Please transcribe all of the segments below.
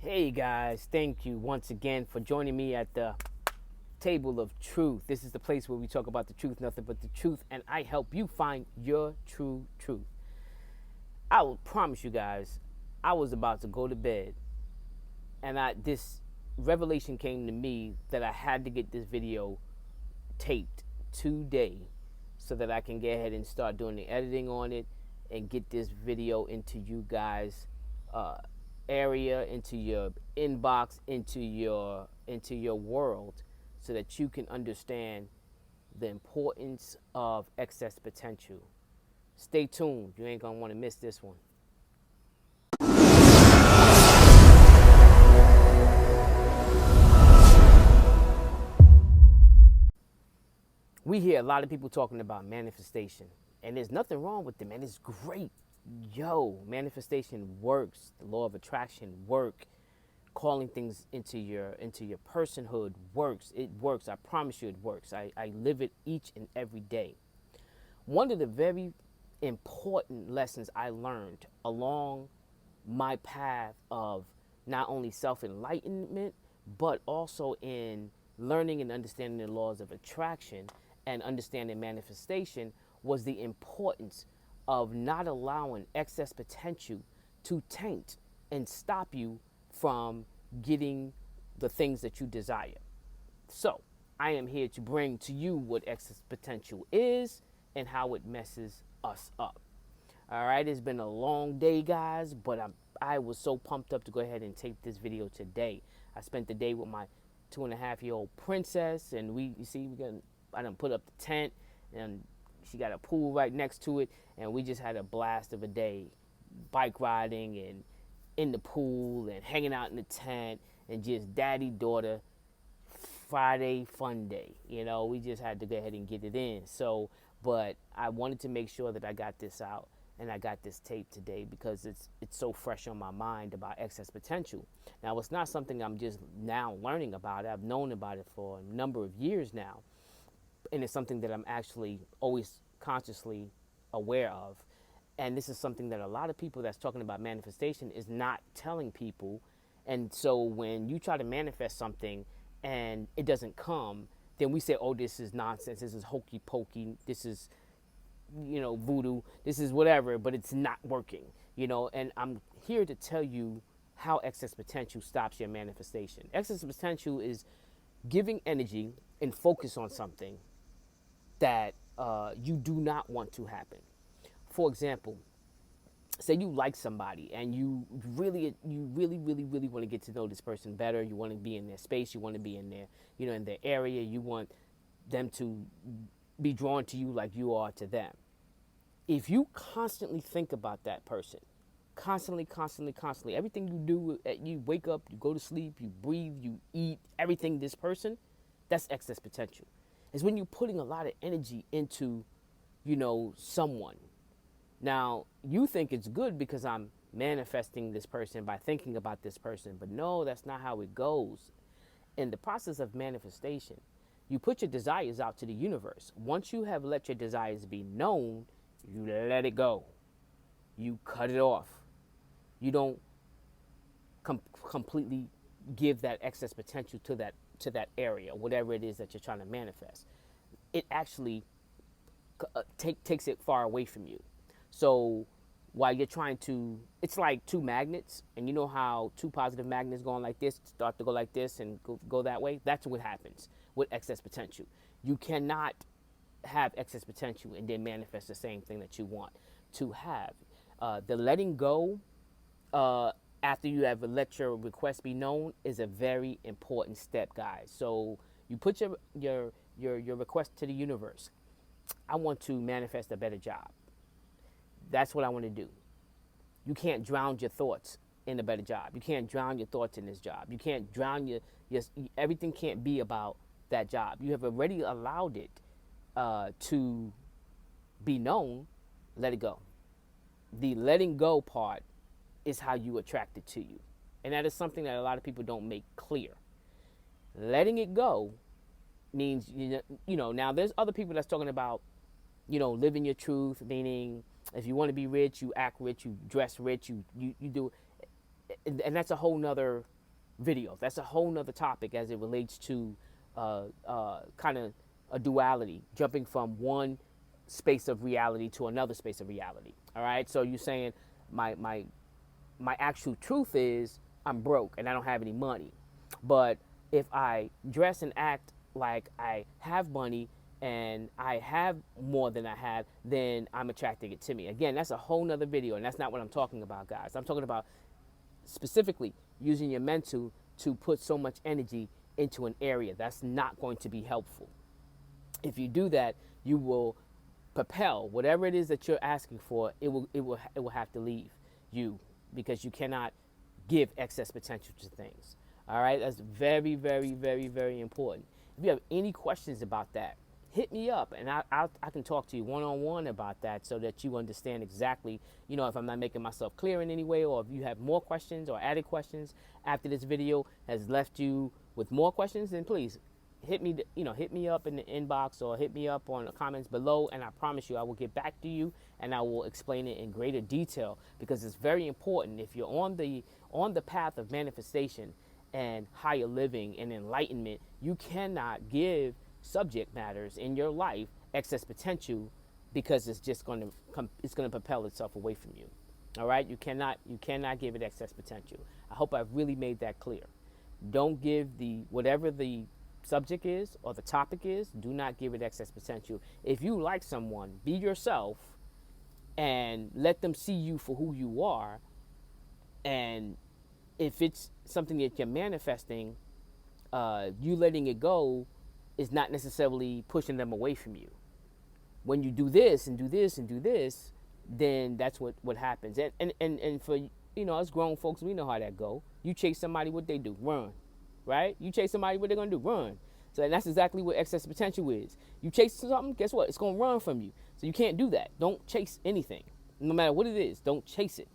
Hey guys, thank you once again for joining me at the table of truth. This is the place where we talk about the truth, nothing but the truth, and I help you find your true truth. I will promise you guys, I was about to go to bed, and this revelation came to me that I had to get this video taped today so that I can get ahead and start doing the editing on it and get this video into you guys' area, into your inbox, into your world, so that you can understand the importance of excess potential. Stay tuned. You ain't gonna want to miss this one. We hear a lot of people talking about manifestation, and there's nothing wrong with it, man. It's great. Yo, manifestation works. The law of attraction work. Calling things into your personhood works. It works. I promise you it works. I live it each and every day. One of the very important lessons I learned along my path of not only self-enlightenment, but also in learning and understanding the laws of attraction and understanding manifestation was the importance of not allowing excess potential to taint and stop you from getting the things that you desire. So, I am here to bring to you what excess potential is and how it messes us up. All right, it's been a long day, guys, but I was so pumped up to go ahead and tape this video today. I spent the day with my 2.5-year-old princess, and I done put up the tent, and she got a pool right next to it, and we just had a blast of a day, bike riding and in the pool and hanging out in the tent and just daddy-daughter Friday fun day. We just had to go ahead and get it in. So, but I wanted to make sure that I got this out and I got this tape today because it's so fresh on my mind about excess potential. Now, it's not something I'm just now learning about. I've known about it for a number of years now, and it's something that I'm actually always consciously aware of. And this is something that a lot of people that's talking about manifestation is not telling people. And so when you try to manifest something and it doesn't come, then we say, oh, this is nonsense, this is hokey pokey, this is voodoo, this is whatever, but it's not working. And I'm here to tell you how excess potential stops your manifestation. Excess potential is giving energy and focus on something that you do not want to happen. For example, say you like somebody and you really want to get to know this person better. You want to be in their space. You want to be in their, in their area. You want them to be drawn to you like you are to them. If you constantly think about that person, constantly, everything you do, you wake up, you go to sleep, you breathe, you eat, everything this person, that's excess potential. It's when you're putting a lot of energy into, someone. Now, you think it's good because I'm manifesting this person by thinking about this person, but no, that's not how it goes. In the process of manifestation, you put your desires out to the universe. Once you have let your desires be known, you let it go. You cut it off. You don't completely give that excess potential to that area, whatever it is that you're trying to manifest. It actually takes it far away from you. So while you're trying to, it's like two magnets, and you know how two positive magnets going like this start to go like this and go that way? That's what happens with excess potential. You cannot have excess potential and then manifest the same thing that you want to have. The letting go after you have let your request be known is a very important step, guys. So you put your request to the universe. I want to manifest a better job. That's what I want to do. You can't drown your thoughts in a better job. You can't drown your thoughts in this job. You can't drown your everything can't be about that job. You have already allowed it to be known. Let it go. The letting go part is how you attract it to you. And that is something that a lot of people don't make clear. Letting it go means, now there's other people that's talking about, living your truth, meaning if you want to be rich, you act rich, you dress rich, you do, and that's a whole nother video. That's a whole nother topic as it relates to kind of a duality, jumping from one space of reality to another space of reality. All right. So you're saying my actual truth is I'm broke and I don't have any money. But if I dress and act like I have money and I have more than I have, then I'm attracting it to me. Again, that's a whole nother video, and that's not what I'm talking about, guys. I'm talking about specifically using your mental to put so much energy into an area that's not going to be helpful. If you do that, you will propel whatever it is that you're asking for. It will have to leave you, because you cannot give excess potential to things. All right, that's very, very, very, very important. If you have any questions about that, hit me up, and I can talk to you one-on-one about that, so that you understand exactly, if I'm not making myself clear in any way, or if you have more questions or added questions after this video has left you with more questions, then please hit me up in the inbox, or hit me up on the comments below, and I promise you I will get back to you and I will explain it in greater detail, because it's very important. If you're on the path of manifestation and higher living and enlightenment, you cannot give subject matters in your life excess potential, because it's just going to propel itself away from you. All right, you cannot give it excess potential. I hope I've really made that clear. Don't give whatever the subject is or the topic is, do not give it excess potential. If you like someone, be yourself and let them see you for who you are. And if it's something that you're manifesting, you letting it go is not necessarily pushing them away from you. When you do this and do this and do this, then that's what happens. And for us grown folks, we know how that go. You chase somebody, what they do? Run. Right? You chase somebody, what they're going to do? Run. So that's exactly what excess potential is. You chase something, guess what? It's going to run from you. So you can't do that. Don't chase anything. No matter what it is, don't chase it.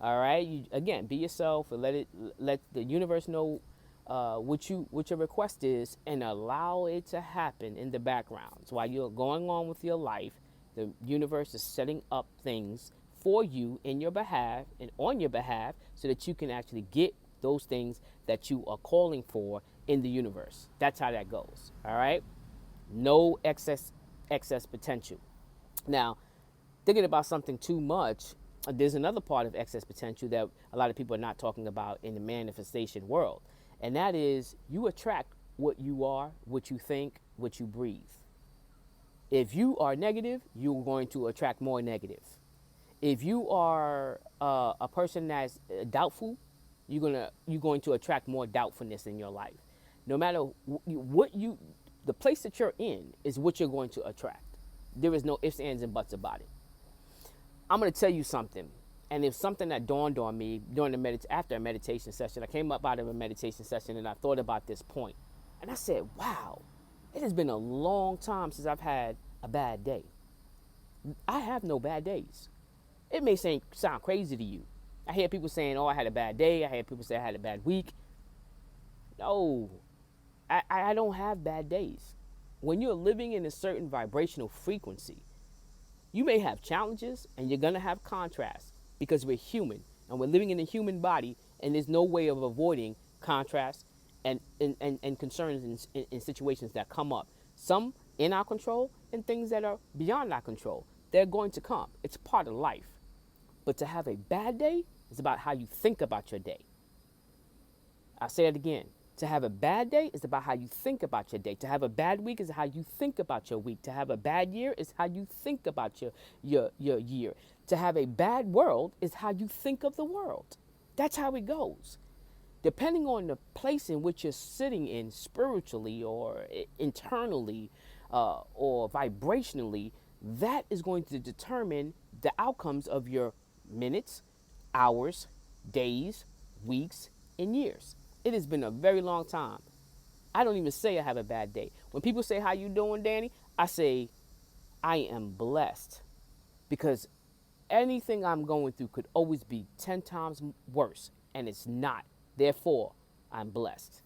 All right? Again, be yourself, and let the universe know what your request is, and allow it to happen in the background. So while you're going on with your life, the universe is setting up things for you in your behalf and on your behalf, so that you can actually get those things that you are calling for in the universe. That's how that goes. All right? No excess potential. Now, thinking about something too much, there's another part of excess potential that a lot of people are not talking about in the manifestation world. And that is, you attract what you are, what you think, what you breathe. If you are negative, you're going to attract more negative. If you are a person that's doubtful, you're going to attract more doubtfulness in your life. No matter the place that you're in is what you're going to attract. There is no ifs, ands, and buts about it. I'm going to tell you something, and it's something that dawned on me after a meditation session. I came up out of a meditation session, and I thought about this point, and I said, "Wow, it has been a long time since I've had a bad day. I have no bad days." It may sound crazy to you. I hear people saying, "Oh, I had a bad day." I hear people say I had a bad week. No, I don't have bad days. When you're living in a certain vibrational frequency, you may have challenges, and you're going to have contrast, because we're human and we're living in a human body, and there's no way of avoiding contrast and concerns in situations that come up. Some in our control, and things that are beyond our control. They're going to come. It's part of life. But to have a bad day is about how you think about your day. I'll say it again. To have a bad day is about how you think about your day. To have a bad week is how you think about your week. To have a bad year is how you think about your year. To have a bad world is how you think of the world. That's how it goes. Depending on the place in which you're sitting in spiritually or internally or vibrationally, that is going to determine the outcomes of your minutes, hours, days, weeks, and years. It has been a very long time. I don't even say I have a bad day. When people say, "How you doing, Danny?" I say, I am blessed, because anything I'm going through could always be 10 times worse, and it's not. Therefore, I'm blessed.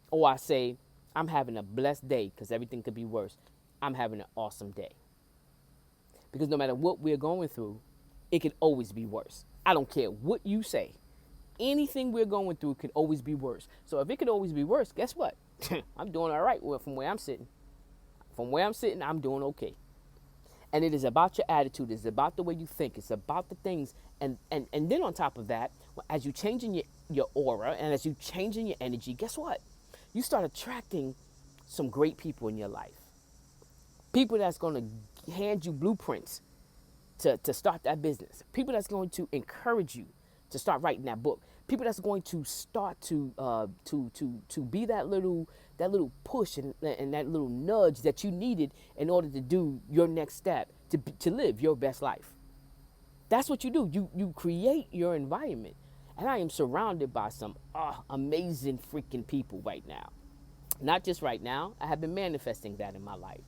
Or I say, I'm having a blessed day, because everything could be worse. I'm having an awesome day. Because no matter what we're going through, it could always be worse. I don't care what you say. anything we're going through could always be worse. So if it could always be worse, guess what? I'm doing all right from where I'm sitting. From where I'm sitting, I'm doing okay. And it is about your attitude. It's about the way you think. It's about the things. And then on top of that, as you changing your aura and as you changing your energy, guess what? You start attracting some great people in your life. People that's going to hand you blueprints to start that business. People that's going to encourage you to start writing that book. People that's going to start to be that little push and that little nudge that you needed in order to do your next step to live your best life. That's what you do. You create your environment. And I am surrounded by some amazing freaking people right now. Not just right now. I have been manifesting that in my life.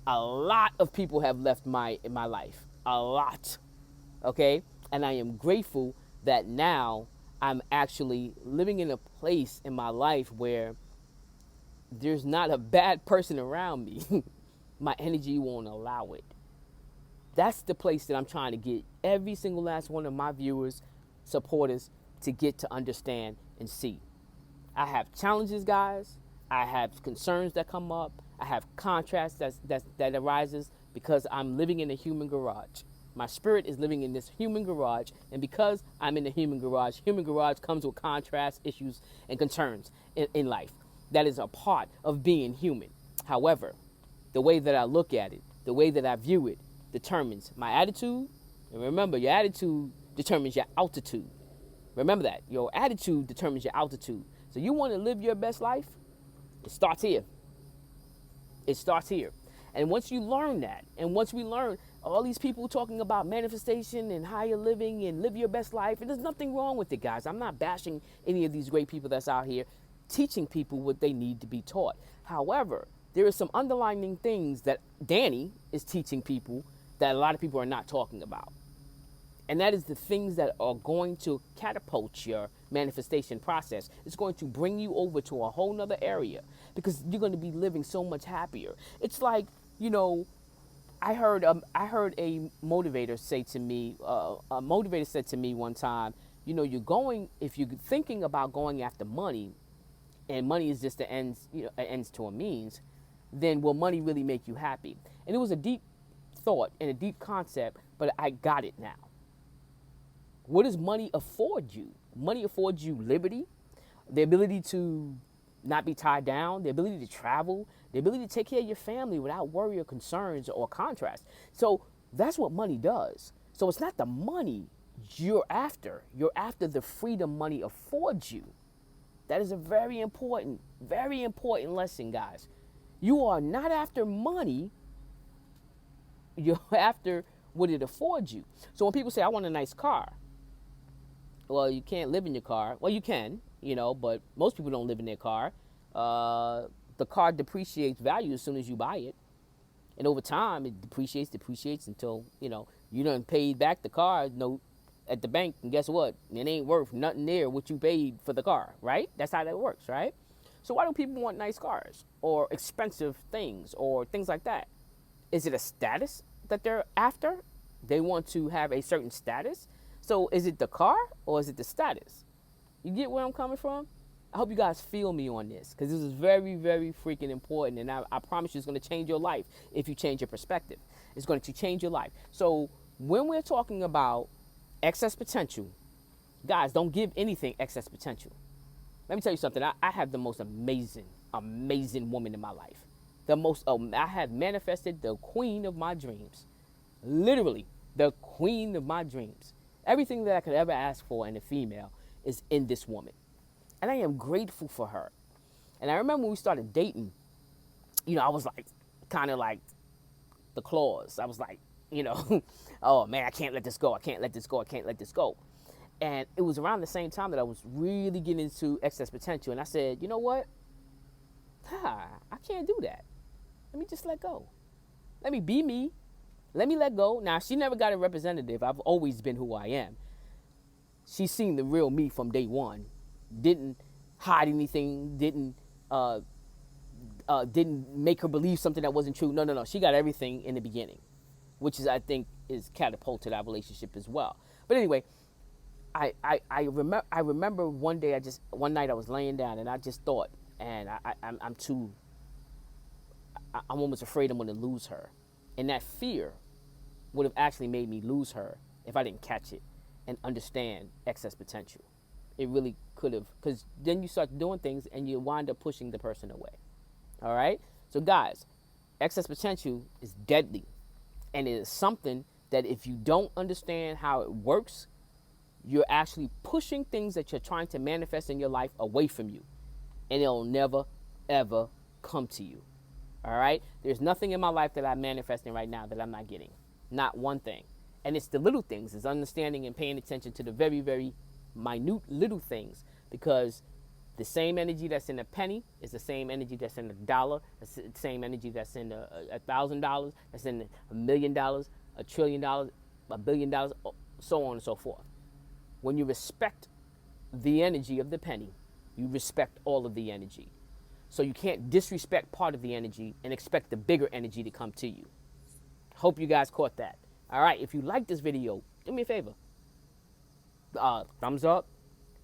A lot of people have left my life. A lot. Okay? And I am grateful that now I'm actually living in a place in my life where there's not a bad person around me. My energy won't allow it. That's the place that I'm trying to get every single last one of my viewers, supporters, to get to understand and see. I have challenges, guys. I have concerns that come up. I have contrasts that arises because I'm living in a human garage. My spirit is living in this human garage, and because I'm in a human garage comes with contrast, issues, and concerns in life. That is a part of being human. However, the way that I look at it, the way that I view it, determines my attitude. And remember, your attitude determines your altitude. Remember that. Your attitude determines your altitude. So you want to live your best life? It starts here. It starts here. And once you learn that, and once we learn all these people talking about manifestation and higher living and live your best life, and there's nothing wrong with it, guys. I'm not bashing any of these great people that's out here teaching people what they need to be taught. However, there are some underlying things that Danny is teaching people that a lot of people are not talking about. And that is the things that are going to catapult your manifestation process. It's going to bring you over to a whole nother area because you're going to be living so much happier. It's like, I heard a motivator say to me, a motivator said to me one time, if you're thinking about going after money, and money is just the ends, an ends to a means, then will money really make you happy? And it was a deep thought and a deep concept, but I got it now. What does money afford you? Money affords you liberty, the ability to not be tied down, the ability to travel, the ability to take care of your family without worry or concerns or contrast. So that's what money does. So it's not the money you're after. You're after the freedom money affords you. That is a very important lesson, guys. You are not after money. You're after what it affords you. So when people say, I want a nice car, well, you can't live in your car. Well, you can, but most people don't live in their car. The car depreciates value as soon as you buy it. And over time, it depreciates until, you done paid back the car note at the bank. And guess what? It ain't worth nothing near what you paid for the car, right? That's how that works, right? So why do people want nice cars or expensive things or things like that? Is it a status that they're after? They want to have a certain status. So is it the car or is it the status? You get where I'm coming from? I hope you guys feel me on this because this is very, very freaking important. And I promise you it's going to change your life if you change your perspective. It's going to change your life. So when we're talking about excess potential, guys, don't give anything excess potential. Let me tell you something. I have the most amazing woman in my life. I have manifested the queen of my dreams. Literally, the queen of my dreams. Everything that I could ever ask for in a female is in this woman. And I am grateful for her. And I remember when we started dating, I was like, kind of like the claws. I was like, oh man, I can't let this go. I can't let this go. I can't let this go. And it was around the same time that I was really getting into excess potential. And I said, you know what? I can't do that. Let me just let go. Let me be me. Let me let go. Now, she never got a representative. I've always been who I am. She's seen the real me from day one. Didn't hide anything. Didn't make her believe something that wasn't true. No. She got everything in the beginning, which is, I think, is catapulted our relationship as well. But anyway, I remember one day one night I was laying down and I just thought, and I'm almost afraid I'm going to lose her, and that fear would have actually made me lose her if I didn't catch it and understand excess potential. It really could have, because then you start doing things and you wind up pushing the person away. All right? So, guys, excess potential is deadly. And it is something that if you don't understand how it works, you're actually pushing things that you're trying to manifest in your life away from you. And it'll never, ever come to you. All right? There's nothing in my life that I'm manifesting right now that I'm not getting. Not one thing. And it's the little things. It's understanding and paying attention to the very, very minute little things. Because the same energy that's in a penny is the same energy that's in a dollar. It's the same energy that's in $1,000. That's in $1 million, $1 trillion, $1 billion, so on and so forth. When you respect the energy of the penny, you respect all of the energy. So you can't disrespect part of the energy and expect the bigger energy to come to you. Hope you guys caught that. All right, if you like this video, do me a favor. Thumbs up,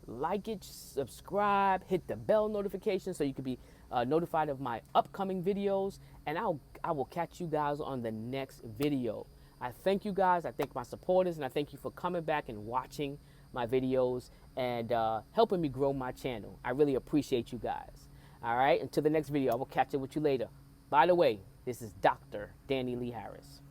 like it, subscribe, hit the bell notification so you can be notified of my upcoming videos. And I will catch you guys on the next video. I thank you guys. I thank my supporters. And I thank you for coming back and watching my videos and helping me grow my channel. I really appreciate you guys. All right, until the next video, I will catch up with you later. By the way, this is Dr. Danny Lee Harris.